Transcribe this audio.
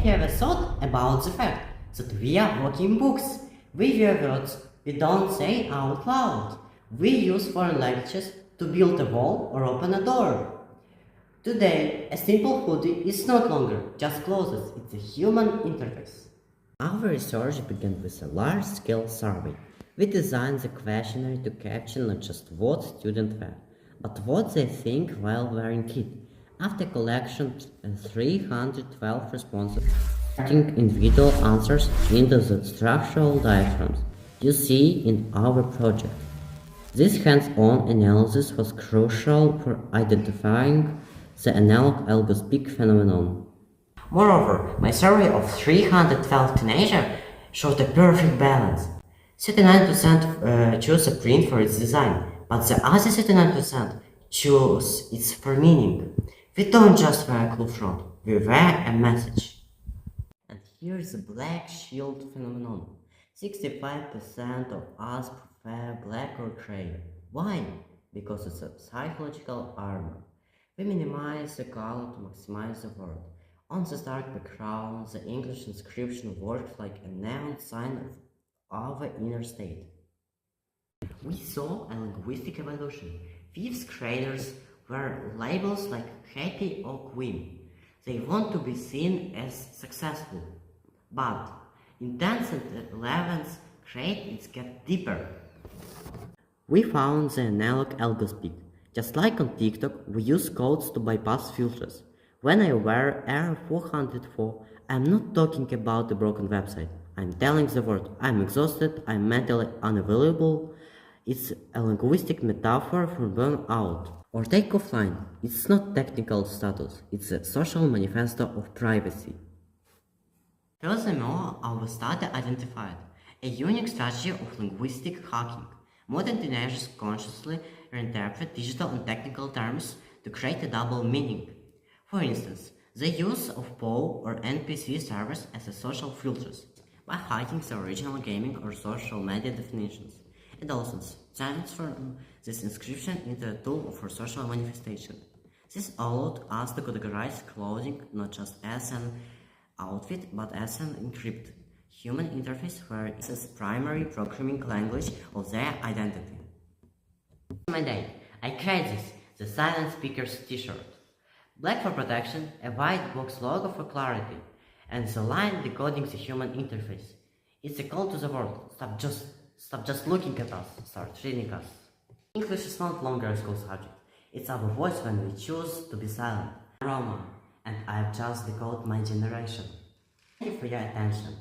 you ever thought about the fact that we are walking books? We hear words we don't say out loud. We use foreign languages to build a wall or open a door. Today, a simple hoodie is no longer just clothes, it's a human interface. Our research began with a large-scale survey. We designed the questionnaire to capture not just what students wear, but what they think while wearing it. After collection 312 responses, putting individual answers into the structural diagrams you see in our project. This hands-on analysis was crucial for identifying the analog-algospeak phenomenon. Moreover, my survey of 312 teenagers showed a perfect balance. 39% choose a print for its design, but the other 39% choose it for meaning. We don't just wear a cool front, we wear a message. And here's the black shield phenomenon. 65% of us prefer black or gray. Why? Because it's a psychological armor. We minimize the color to maximize the word. On the dark background, the English inscription works like a neon sign of our inner state. We saw a linguistic evolution. Fifth graders wear labels like happy or queen. They want to be seen as successful. But in 10th and 11th grade, it gets deeper. We found the analog algospeak. Just like on TikTok, we use codes to bypass filters. When I wear Error 404, I'm not talking about a broken website. I'm telling the world, I'm exhausted, I'm mentally unavailable. It's a linguistic metaphor for burnout. Or take offline. It's not technical status, it's a social manifesto of privacy. Furthermore, our study identified a unique strategy of linguistic hacking. Modern teenagers consciously reinterpret digital and technical terms to create a double meaning. For instance, the use of POW or NPC servers as a social filters by hiding the original gaming or social media definitions. Adolescents transform this inscription into a tool for social manifestation. This allowed us to categorize clothing not just as an outfit but as an encrypted human interface where it's a primary programming language of their identity. My day, I created the silent speaker's t-shirt. Black for protection, a white box logo for clarity, and the line decoding the human interface. It's a call to the world. Stop just looking at us, start reading us. English is not longer a school subject. It's our voice when we choose to be silent. I'm Roman, and I've just decoded my generation. Thank you for your attention.